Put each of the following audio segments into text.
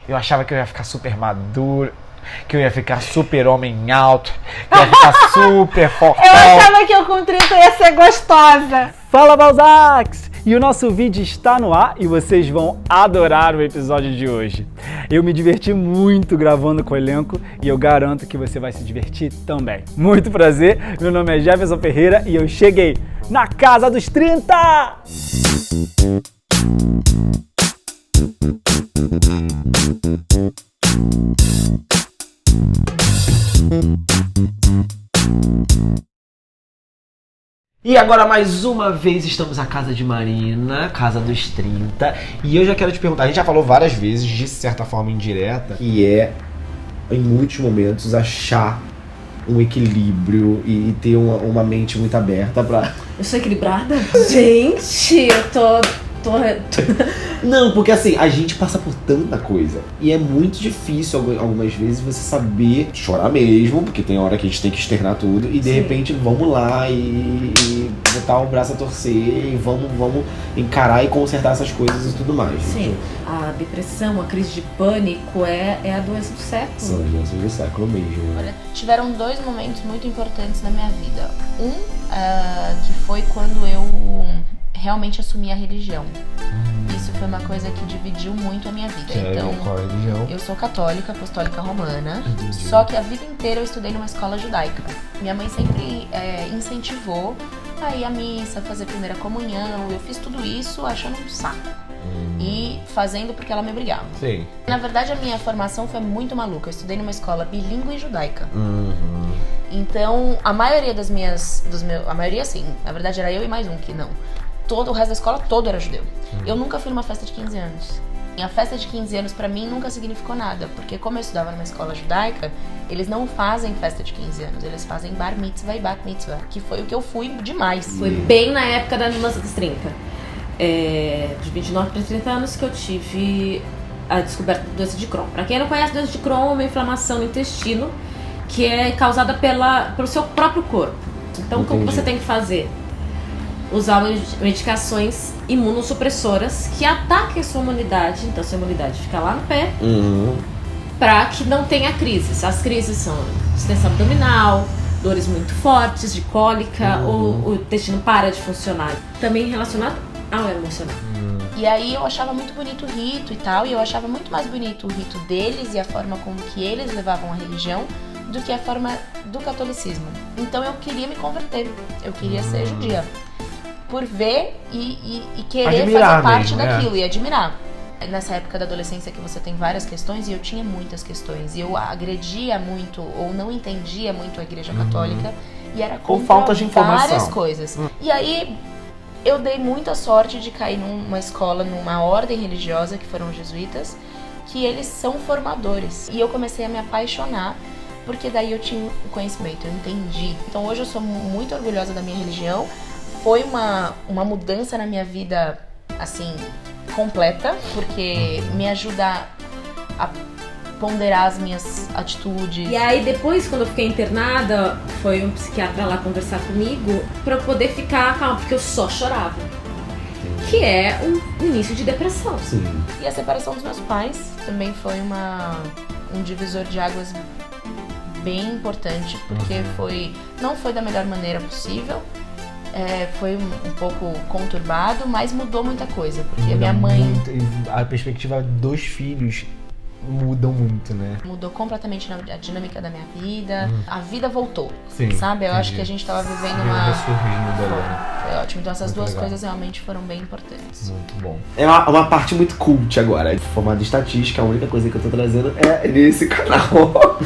Eu achava que eu ia ficar super maduro, que eu ia ficar super homem alto, que eu ia ficar super fortão. Eu achava que eu com 30 ia ser gostosa. Fala, Balzacs! E o nosso vídeo está no ar e vocês vão adorar o episódio de hoje. Eu me diverti muito gravando com o elenco e eu garanto que você vai se divertir também. Muito prazer, meu nome é Jefferson Ferreira e eu cheguei na casa dos 30! E agora, mais uma vez, estamos na casa de Marina, casa dos 30. E eu já quero te perguntar, a gente já falou várias vezes, de certa forma indireta, que é, em muitos momentos, achar um equilíbrio e ter uma mente muito aberta pra... Eu sou equilibrada? Gente, eu tô... Não, porque assim, a gente passa por tanta coisa e é muito difícil algumas vezes você saber chorar mesmo, porque tem hora que a gente tem que externar tudo e de repente vamos lá e botar o braço a torcer e vamos encarar e consertar essas coisas e tudo mais. Sim, a depressão, a crise de pânico é a doença do século. São as doenças do século mesmo. Olha, tiveram dois momentos muito importantes na minha vida. Que foi quando eu realmente assumi a religião. Isso foi uma coisa que dividiu muito a minha vida. Então, qual a religião? Eu sou católica, apostólica romana. Só que a vida inteira eu estudei numa escola judaica. Minha mãe sempre incentivou a ir à missa, fazer primeira comunhão. Eu fiz tudo isso achando um saco. E fazendo porque ela me obrigava. Sim. Na verdade, a minha formação foi muito maluca. Eu estudei numa escola bilíngue e judaica. Então, a maioria a maioria sim. Na verdade, era eu e mais um que não. O resto da escola todo era judeu. Eu nunca fui numa festa de 15 anos. E a festa de 15 anos pra mim nunca significou nada, porque como eu estudava numa escola judaica, eles não fazem festa de 15 anos, eles fazem bar mitzvah e bat mitzvah, que foi o que eu fui demais. Foi bem na época da mudança dos 30. De 29 para 30 anos que eu tive a descoberta da doença de Crohn. Pra quem não conhece, a doença de Crohn é uma inflamação no intestino que é causada pelo seu próprio corpo. Então, como você tem que fazer? Usar medicações imunossupressoras que ataquem a sua imunidade. Então, a sua imunidade fica lá no pé, para que não tenha crises. As crises são distensão abdominal, dores muito fortes, de cólica, ou o intestino para de funcionar. Também relacionado ao emocional. E aí eu achava muito bonito o rito e tal, e eu achava muito mais bonito o rito deles e a forma como que eles levavam a religião do que a forma do catolicismo. Então eu queria me converter, eu queria ser judia. Por ver e querer Admirar fazer parte mesmo, daquilo e admirar. Nessa época da adolescência que você tem várias questões, e eu tinha muitas questões, e eu agredia muito ou não entendia muito a igreja católica, e era contra falta de informação. várias coisas. E aí eu dei muita sorte de cair numa escola, numa ordem religiosa, que foram os jesuítas, que eles são formadores. E eu comecei a me apaixonar, porque daí eu tinha o conhecimento, eu entendi. Então hoje eu sou muito orgulhosa da minha religião. Foi uma mudança na minha vida, assim, completa, porque me ajuda a ponderar as minhas atitudes. E aí depois, quando eu fiquei internada, foi um psiquiatra lá conversar comigo pra eu poder ficar calma, porque eu só chorava. Que é um início de depressão. Sim. E a separação dos meus pais também foi um divisor de águas bem importante, porque não foi da melhor maneira possível. Foi um pouco conturbado, mas mudou muita coisa, porque minha mãe... A perspectiva dos filhos mudam muito, né? Mudou completamente a dinâmica da minha vida, a vida voltou, Sim, sabe? Eu entendi. acho que a gente tava vivendo Foi ótimo, então essas duas coisas realmente foram bem importantes. Muito bom. É uma parte muito cult agora, formado em estatística, a única coisa que eu tô trazendo é nesse canal.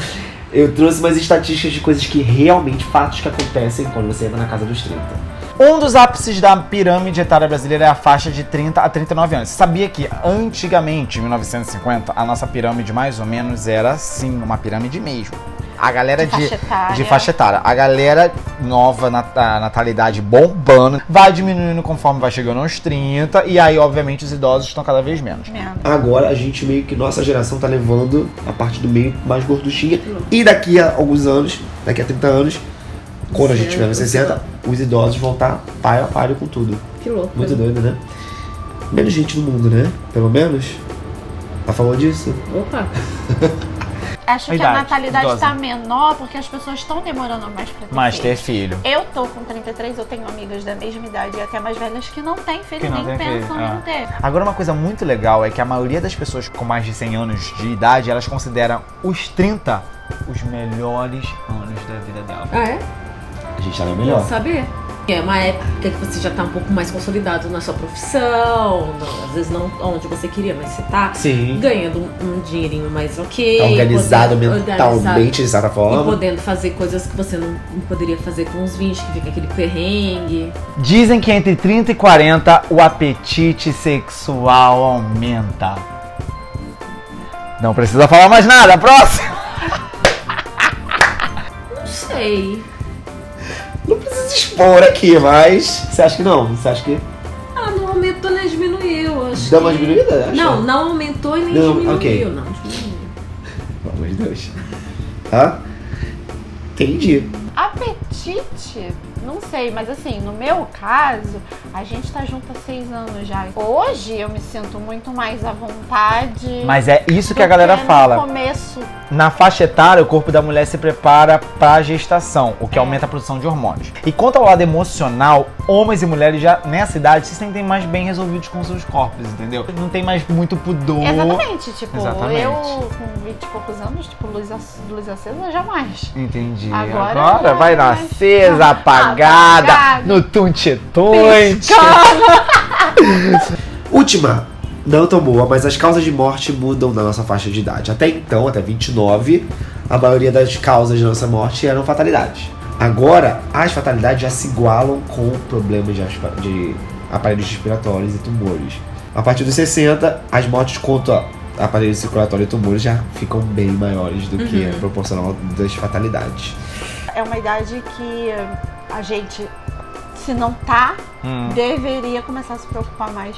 Eu trouxe umas estatísticas de coisas que realmente, fatos que acontecem quando você entra na casa dos 30. Um dos ápices da pirâmide etária brasileira é a faixa de 30 a 39 anos. Você sabia que antigamente, em 1950, a nossa pirâmide mais ou menos era, sim, uma pirâmide mesmo. A galera de faixa etária. A galera nova, natalidade bombando, vai diminuindo conforme vai chegando aos 30, e aí, obviamente, os idosos estão cada vez menos. Agora a gente meio que, nossa geração tá levando a parte do meio mais gorduchinha. E daqui a alguns anos, daqui a 30 anos, quando a gente tiver nos 60, os idosos vão estar páreo a páreo com tudo. Que louco. Muito doido, né? Menos gente no mundo, né? Pelo menos. A favor disso? Opa! Acho que Idade, a natalidade idosa. tá menor porque as pessoas estão demorando mais pra ter Mas filho. ter filho. Eu tô com 33, eu tenho amigas da mesma idade e até mais velhas que não têm filho, Que não nem tem pensam filho, em ter. Agora, uma coisa muito legal é que a maioria das pessoas com mais de 100 anos de idade, elas consideram os 30 os melhores anos da vida dela. Ah, é? A gente tá no Bom melhor. saber. É uma época que você já tá um pouco mais consolidado na sua profissão, às vezes não onde você queria, mas você tá Sim. ganhando um dinheirinho mais ok. Tá organizado podendo- mentalmente, de certa E forma. podendo fazer coisas que você não poderia fazer com uns 20, que fica aquele perrengue. Dizem que entre 30 e 40 o apetite sexual aumenta. Não precisa falar mais nada, próximo! Não sei. Não precisa expor aqui, mas. Você acha que não? Você acha que. Ah, não aumentou nem diminuiu. Acho Dá uma que- diminuída? Acha? Não aumentou e nem Não, diminuiu. ok. Não diminuiu. Pelo amor de Deus. Tá? Entendi. Apetite? Não sei, mas assim, no meu caso, a gente tá junto há 6 anos já. Hoje eu me sinto muito mais à vontade. Mas é isso que do a galera no fala. começo. Na faixa etária, o corpo da mulher se prepara para a gestação, o que aumenta a produção de hormônios. E quanto ao lado emocional, homens e mulheres já nessa idade se sentem mais bem resolvidos com seus corpos, entendeu? Não tem mais muito pudor. Exatamente, tipo, Exatamente. eu com 20 e poucos anos, tipo, luz acesa, jamais. Entendi. Agora Agora já vai é na mais- acesa, apagada, apagada. no tunte-tunte. Última. Não tão boa, mas as causas de morte mudam na nossa faixa de idade. Até então, até 29, a maioria das causas de nossa morte eram fatalidades. Agora, as fatalidades já se igualam com problemas de aparelhos respiratórios e tumores. A partir dos 60, as mortes contra aparelho circulatório e tumores já ficam bem maiores do que a proporcional das fatalidades. É uma idade que a gente, se não tá, deveria começar a se preocupar mais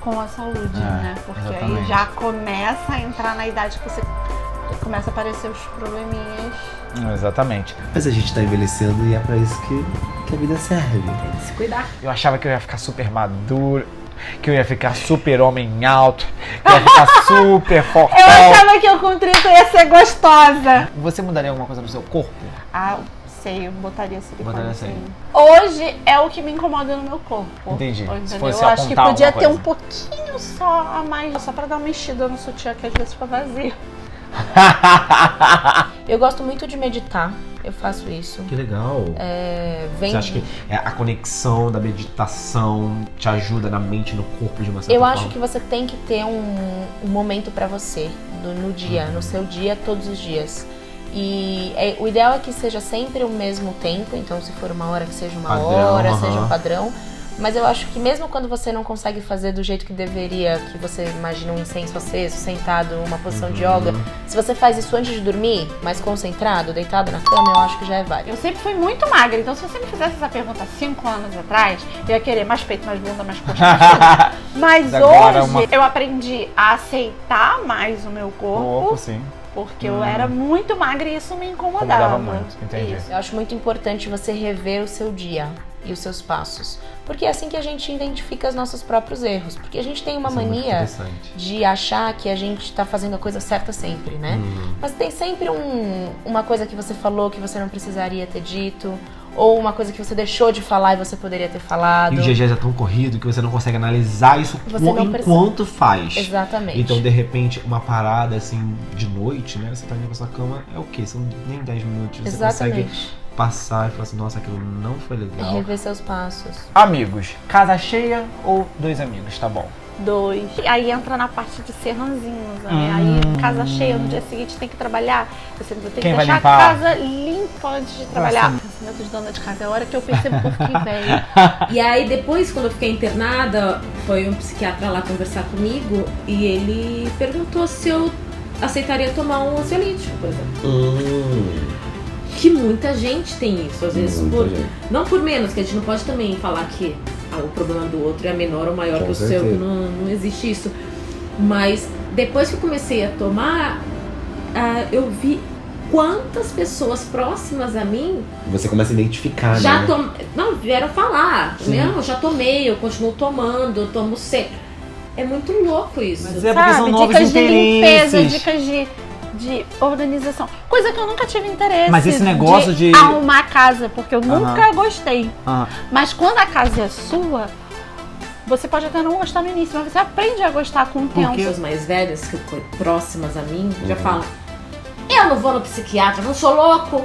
com a saúde, né? Porque aí exatamente. já começa a entrar na idade que você começa a aparecer os probleminhas. Exatamente. Mas a gente tá envelhecendo e é pra isso que a vida serve. Se cuidar. Eu achava que eu ia ficar super maduro, que eu ia ficar super homem alto, que eu ia ficar super Eu fortão. achava que eu com 30 ia ser gostosa. Você mudaria alguma coisa no seu corpo? Ah, sei, eu botaria silicone. Botaria sim. silicone. Hoje é o que me incomoda no meu corpo. Entendi. Entendeu? Se fosse Eu acho que apontar podia alguma ter um coisa. pouquinho só a mais, só pra dar uma mexida no sutiã que às vezes fica vazio. Eu gosto muito de meditar, eu faço isso. Que legal. Vem Você acha que a conexão da meditação te ajuda na mente e no corpo de uma certa Eu forma? acho que você tem que ter um momento pra você, no dia, no seu dia, todos os dias. E o ideal é que seja sempre o mesmo tempo, então se for uma hora que seja uma Padrão, hora, aham. seja um padrão. Mas eu acho que mesmo quando você não consegue fazer do jeito que deveria, que você imagina um incenso aceso, sentado, uma posição de yoga, se você faz isso antes de dormir, mais concentrado, deitado na cama, eu acho que já é válido. Eu sempre fui muito magra, então se você me fizesse essa pergunta há 5 anos atrás, eu ia querer mais peito, mais bunda, mais coxa, mais tudo. Mas Agora hoje eu aprendi a aceitar mais o meu corpo, sim. porque eu era muito magra e isso me incomodava. Incomodava muito, entendi. Isso. Eu acho muito importante você rever o seu dia e os seus passos. Porque é assim que a gente identifica os nossos próprios erros. Porque a gente tem uma Isso é muito mania interessante. de achar que a gente tá fazendo a coisa certa sempre, né? Mas tem sempre uma coisa que você falou que você não precisaria ter dito. Ou uma coisa que você deixou de falar e você poderia ter falado. E o dia a dia é tão corrido que você não consegue analisar isso Você não enquanto faz. Exatamente. Então, de repente, uma parada assim de noite, né? Você tá indo pra sua cama, é o quê? São nem 10 minutos. Você consegue Exatamente. passar e falar assim, nossa, aquilo não foi É legal. rever seus passos. Amigos, casa cheia ou 2 amigos, tá bom? 2. Aí entra na parte de ser ranzinhos, né? Aí casa cheia, no dia seguinte tem que trabalhar. Você tem que Quem vai deixar limpar? a casa limpa antes de trabalhar. Pensamento de dona de casa é a hora que eu percebo que eu fiquei velha. E aí depois, quando eu fiquei internada, foi um psiquiatra lá conversar comigo e ele perguntou se eu aceitaria tomar um ansiolítico, por exemplo. Que muita gente tem isso, às vezes não por menos, que a gente não pode também falar que o problema do outro é menor ou maior Com que o seu, que não existe isso. Mas depois que eu comecei a tomar, eu vi quantas pessoas próximas a mim Você começa a identificar, já né? não vieram falar. Sim. Não, eu já tomei, eu continuo tomando, eu tomo sempre. É muito louco isso. Mas é porque são novos dicas de limpeza, interesses. dicas de organização. Coisa que eu nunca tive interesse. Mas esse negócio de arrumar a casa, porque eu nunca gostei. Ah, Mas quando a casa é sua, você pode até não gostar no início, mas você aprende a gostar com o tempo. Pessoas mais velhas, que próximas a mim, já falam: eu não vou no psiquiatra, eu não sou louco.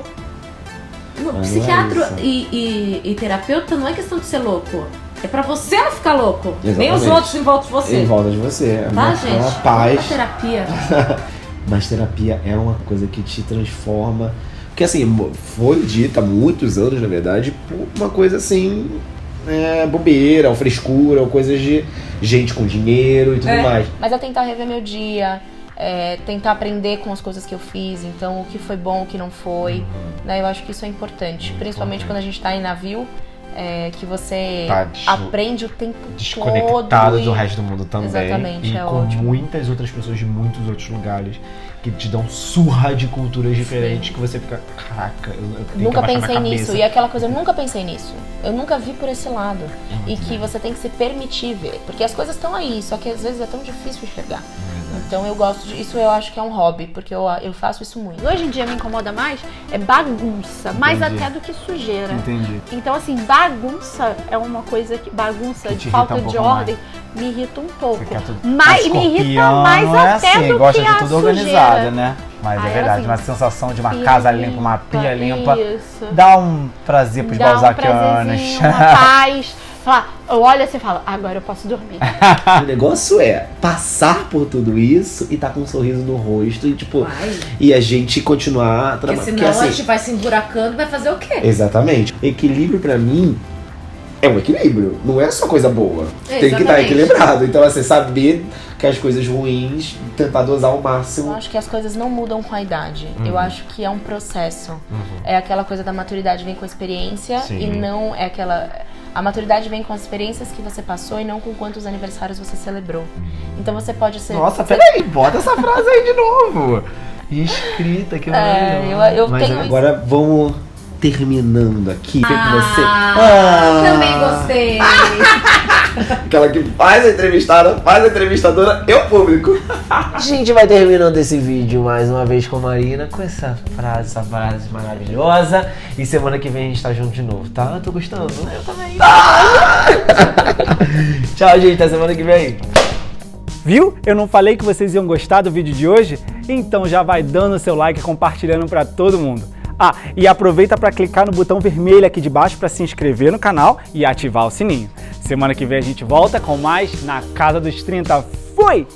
No psiquiatra e terapeuta não é questão de ser louco. É pra você não ficar louco. Nem os Exatamente. outros em volta de você. Em volta de você. Tá, É gente? uma paz. A terapia. Mas terapia é uma coisa que te transforma. Porque assim, foi dita há muitos anos, na verdade, por uma coisa assim, bobeira, ou frescura, ou coisas de gente com dinheiro e tudo mais. Mas é tentar rever meu dia, tentar aprender com as coisas que eu fiz, então o que foi bom, o que não foi, né? Eu acho que isso é importante, principalmente quando a gente tá em navio, que você Tá aprende o tempo desconectado todo. do resto do mundo também. Exatamente, e é com ótimo. muitas outras pessoas de muitos outros lugares que te dão surra de culturas diferentes que você fica, caraca, eu tenho que Nunca abaixar pensei minha nisso, cabeça. e aquela coisa, eu nunca pensei nisso. Eu nunca vi por esse lado. E que você tem que se permitir ver. Porque as coisas estão aí, só que às vezes é tão difícil enxergar. Então eu gosto disso, eu acho que é um hobby, porque eu faço isso muito. Hoje em dia me incomoda mais bagunça, mais Entendi. até do que sujeira. entendi. Então, assim, bagunça é uma coisa que. Bagunça Que de te falta irrita um de pouco ordem me irrita um pouco. Você quer tudo. Mas me irrita Escorpião mais não é até assim, do gosta que de a tudo sujeira. organizado, né? Mas Ah, é era verdade, assim, uma sensação de uma pia casa limpa, uma pia limpa, Isso. dá um prazer pros Dá um balzaquianos. prazerzinho, uma paz. Eu olho assim e falo, agora eu posso dormir. O negócio é passar por tudo isso e tá com um sorriso no rosto e tipo, Vai. e a gente continuar Porque trabalhando. senão a gente vai se emburacando, vai fazer o quê? Exatamente. Equilíbrio pra mim é um equilíbrio, não é só coisa boa. Tem que estar Exatamente. equilibrado. Então, assim, saber que as coisas ruins, tentar dosar ao Eu máximo. acho que as coisas não mudam com a idade. Eu acho que é um processo. É aquela coisa da maturidade vem com a experiência Sim. e não é aquela. A maturidade vem com as experiências que você passou e não com quantos aniversários você celebrou. Então você pode ser. Nossa, você- peraí, bota essa frase aí de novo. Escrita, que maravilhoso. eu Mas tenho agora vamos terminando aqui. Tem que você. Também gostei. Aquela que faz a entrevistadora e o público. A gente vai terminando esse vídeo mais uma vez com a Marina, com essa frase maravilhosa. E semana que vem a gente tá junto de novo, tá? Eu tô gostando. Eu também. Tchau, gente. Até semana que vem. Viu? Eu não falei que vocês iam gostar do vídeo de hoje? Então já vai dando seu like e compartilhando para todo mundo. Ah, e aproveita para clicar no botão vermelho aqui de baixo para se inscrever no canal e ativar o sininho. Semana que vem a gente volta com mais Na Casa dos 30. Fui!